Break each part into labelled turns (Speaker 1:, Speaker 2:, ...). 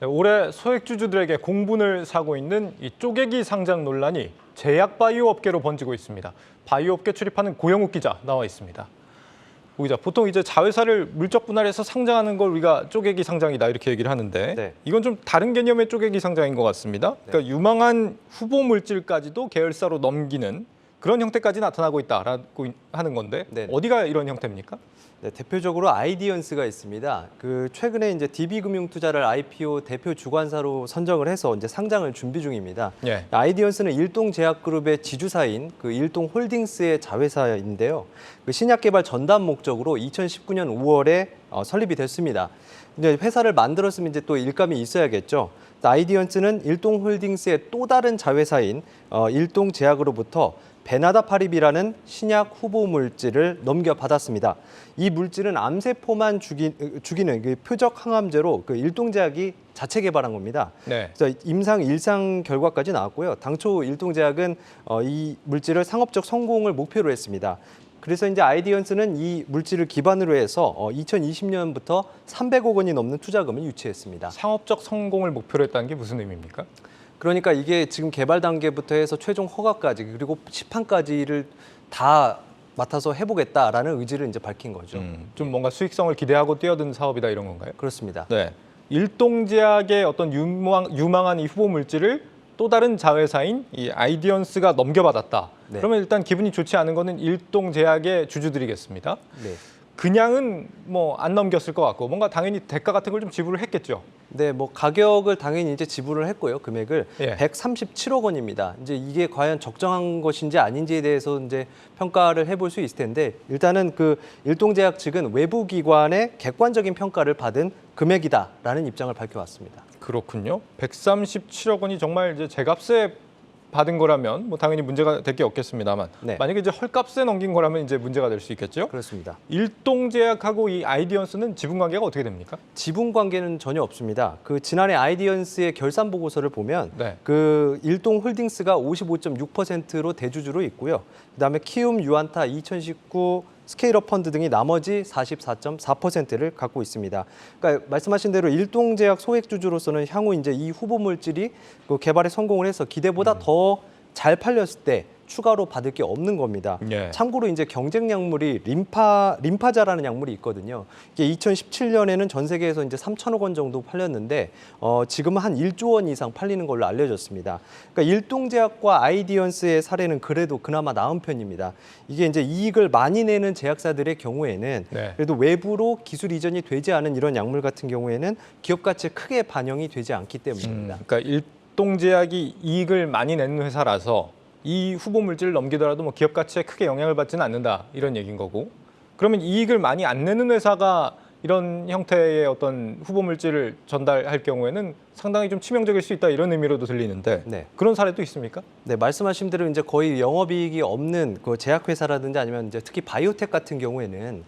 Speaker 1: 네, 올해 소액주주들에게 공분을 사고 있는 이 쪼개기 상장 논란이 제약 바이오 업계로 번지고 있습니다. 바이오 업계 출입하는 고영욱 기자 나와 있습니다. 오 기자, 보통 이제 자회사를 물적 분할해서 상장하는 걸 우리가 쪼개기 상장이다 이렇게 얘기를 하는데
Speaker 2: 네.
Speaker 1: 이건 좀 다른 개념의 쪼개기 상장인 것 같습니다. 그러니까 유망한 후보 물질까지도 계열사로 넘기는 그런 형태까지 나타나고 있다라고 하는 건데
Speaker 2: 네.
Speaker 1: 어디가 이런 형태입니까?
Speaker 2: 네, 대표적으로 아이디언스가 있습니다. 최근에 이제 DB금융투자를 IPO 대표 주관사로 선정을 해서 이제 상장을 준비 중입니다.
Speaker 1: 예.
Speaker 2: 아이디언스는 일동제약그룹의 지주사인 일동홀딩스의 자회사인데요. 신약 개발 전담 목적으로 2019년 5월에 설립이 됐습니다. 이제 회사를 만들었으면 이제 또 일감이 있어야겠죠. 아이디언스는 일동홀딩스의 또 다른 자회사인 일동제약으로부터 베나다파립이라는 신약 후보 물질을 넘겨받았습니다. 이 물질은 암세포만 죽이는 표적 항암제로 일동제약이 자체 개발한 겁니다.
Speaker 1: 네.
Speaker 2: 그래서 임상 1상 결과까지 나왔고요. 당초 일동제약은 이 물질을 상업적 성공을 목표로 했습니다. 그래서 이제 아이디언스는 이 물질을 기반으로 해서 2020년부터 300억 원이 넘는 투자금을 유치했습니다.
Speaker 1: 상업적 성공을 목표로 했다는 게 무슨 의미입니까?
Speaker 2: 그러니까 이게 지금 개발 단계부터 해서 최종 허가까지 그리고 시판까지를 다 맡아서 해보겠다라는 의지를 이제 밝힌 거죠.
Speaker 1: 좀 뭔가 수익성을 기대하고 뛰어든 사업이다 이런 건가요?
Speaker 2: 그렇습니다.
Speaker 1: 네. 일동제약의 어떤 유망한 이 후보 물질을 또 다른 자회사인 이 아이디언스가 넘겨받았다.
Speaker 2: 네.
Speaker 1: 그러면 일단 기분이 좋지 않은 거는 일동제약의 주주들이겠습니다.
Speaker 2: 네.
Speaker 1: 그냥은 뭐 안 넘겼을 것 같고 뭔가 당연히 대가 같은 걸 좀 지불을 했겠죠.
Speaker 2: 네, 가격을 당연히 이제 지불을 했고요. 금액을
Speaker 1: 예.
Speaker 2: 137억 원입니다. 이제 이게 과연 적정한 것인지 아닌지에 대해서 이제 평가를 해볼 수 있을 텐데 일단은 일동제약 측은 외부 기관의 객관적인 평가를 받은 금액이다라는 입장을 밝혀왔습니다.
Speaker 1: 그렇군요. 137억 원이 정말 이제 제값에 받은 거라면 뭐 당연히 문제가 될 게 없겠습니다만
Speaker 2: 네.
Speaker 1: 만약에 이제 헐값에 넘긴 거라면 이제 문제가 될 수 있겠죠.
Speaker 2: 그렇습니다.
Speaker 1: 일동제약하고 이 아이디언스는 지분 관계가 어떻게 됩니까?
Speaker 2: 지분 관계는 전혀 없습니다. 지난해 아이디언스의 결산 보고서를 보면
Speaker 1: 네.
Speaker 2: 일동홀딩스가 55.6%로 대주주로 있고요. 그다음에 키움, 유안타, 2019 스케일업 펀드 등이 나머지 44.4%를 갖고 있습니다. 그러니까 말씀하신 대로 일동제약 소액주주로서는 향후 이제 이 후보 물질이 개발에 성공을 해서 기대보다 더 잘 팔렸을 때 추가로 받을 게 없는 겁니다.
Speaker 1: 예.
Speaker 2: 참고로 이제 경쟁 약물이 림파자라는 약물이 있거든요. 이게 2017년에는 전 세계에서 이제 3천억 원 정도 팔렸는데 지금은 한 1조 원 이상 팔리는 걸로 알려졌습니다. 그러니까 일동제약과 아이디언스의 사례는 그래도 그나마 나은 편입니다. 이게 이제 이익을 많이 내는 제약사들의 경우에는
Speaker 1: 네.
Speaker 2: 그래도 외부로 기술 이전이 되지 않은 이런 약물 같은 경우에는 기업 가치에 크게 반영이 되지 않기 때문입니다.
Speaker 1: 그러니까 일동제약이 이익을 많이 내는 회사라서 이 후보 물질을 넘기더라도 뭐 기업 가치에 크게 영향을 받지는 않는다 이런 얘기인 거고 그러면 이익을 많이 안 내는 회사가 이런 형태의 어떤 후보 물질을 전달할 경우에는 상당히 좀 치명적일 수 있다 이런 의미로도 들리는데
Speaker 2: 네.
Speaker 1: 그런 사례도 있습니까?
Speaker 2: 네, 말씀하신 대로 이제 거의 영업이익이 없는 제약회사라든지 아니면 이제 특히 바이오텍 같은 경우에는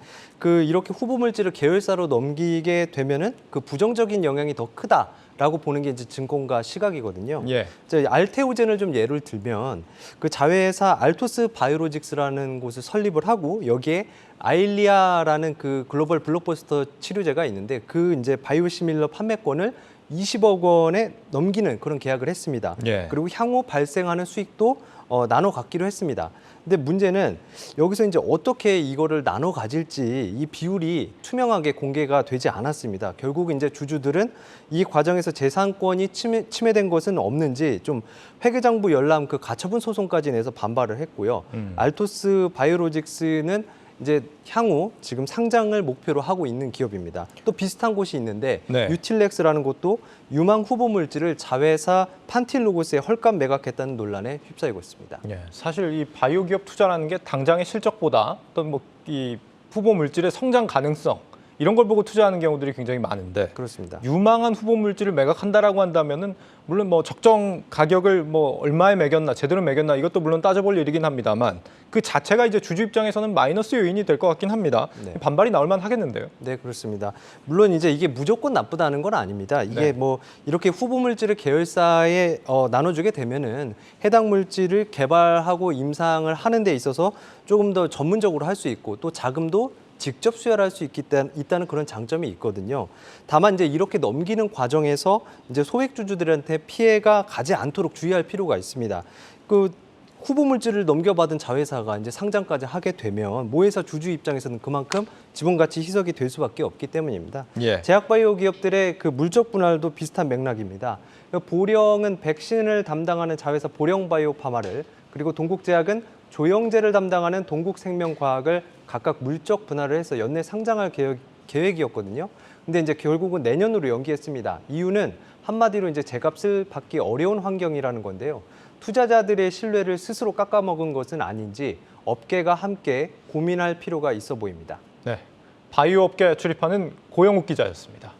Speaker 2: 이렇게 후보 물질을 계열사로 넘기게 되면은 부정적인 영향이 더 크다라고 보는 게 이제 증권가 시각이거든요.
Speaker 1: 예.
Speaker 2: 알테오젠을 좀 예를 들면 자회사 알토스 바이오로직스라는 곳을 설립을 하고 여기에 아일리아라는 글로벌 블록버스터 치료제가 있는데 이제 바이오시밀러 판매권을 20억 원에 넘기는 그런 계약을 했습니다.
Speaker 1: 예.
Speaker 2: 그리고 향후 발생하는 수익도 나눠 갖기로 했습니다. 근데 문제는 여기서 이제 어떻게 이거를 나눠 가질지 이 비율이 투명하게 공개가 되지 않았습니다. 결국 이제 주주들은 이 과정에서 재산권이 침해된 것은 없는지 좀 회계장부 열람 가처분 소송까지 내서 반발을 했고요. 알토스 바이오로직스는 이제 향후 지금 상장을 목표로 하고 있는 기업입니다. 또 비슷한 곳이 있는데
Speaker 1: 네.
Speaker 2: 유틸렉스라는 곳도 유망 후보 물질을 자회사 판틸로고스에 헐값 매각했다는 논란에 휩싸이고 있습니다.
Speaker 1: 예. 사실 이 바이오 기업 투자라는 게 당장의 실적보다 어떤 뭐 이 후보 물질의 성장 가능성 이런 걸 보고 투자하는 경우들이 굉장히 많은데
Speaker 2: 그렇습니다.
Speaker 1: 유망한 후보 물질을 매각한다라고 한다면은 물론 뭐 적정 가격을 뭐 얼마에 매겼나 제대로 매겼나 이것도 물론 따져볼 일이긴 합니다만 그 자체가 이제 주주 입장에서는 마이너스 요인이 될 것 같긴 합니다.
Speaker 2: 네.
Speaker 1: 반발이 나올 만 하겠는데요.
Speaker 2: 네, 그렇습니다. 물론 이제 이게 무조건 나쁘다는 건 아닙니다. 이게
Speaker 1: 네.
Speaker 2: 이렇게 후보 물질을 계열사에 나눠주게 되면은 해당 물질을 개발하고 임상을 하는 데 있어서 조금 더 전문적으로 할 수 있고 또 자금도 직접 수혈할 수 있다는 그런 장점이 있거든요. 다만 이제 이렇게 넘기는 과정에서 이제 소액주주들한테 피해가 가지 않도록 주의할 필요가 있습니다. 그 후보 물질을 넘겨받은 자회사가 이제 상장까지 하게 되면 모회사 주주 입장에서는 그만큼 지분 가치 희석이 될 수밖에 없기 때문입니다.
Speaker 1: 예.
Speaker 2: 제약바이오 기업들의 그 물적 분할도 비슷한 맥락입니다. 보령은 백신을 담당하는 자회사 보령바이오파마를, 그리고 동국제약은 조영제를 담당하는 동국생명과학을 각각 물적 분할을 해서 연내 상장할 계획이었거든요. 근데 이제 결국은 내년으로 연기했습니다. 이유는 한마디로 이제 제값을 받기 어려운 환경이라는 건데요. 투자자들의 신뢰를 스스로 깎아먹은 것은 아닌지 업계가 함께 고민할 필요가 있어 보입니다.
Speaker 1: 네, 바이오 업계에 출입하는 고영욱 기자였습니다.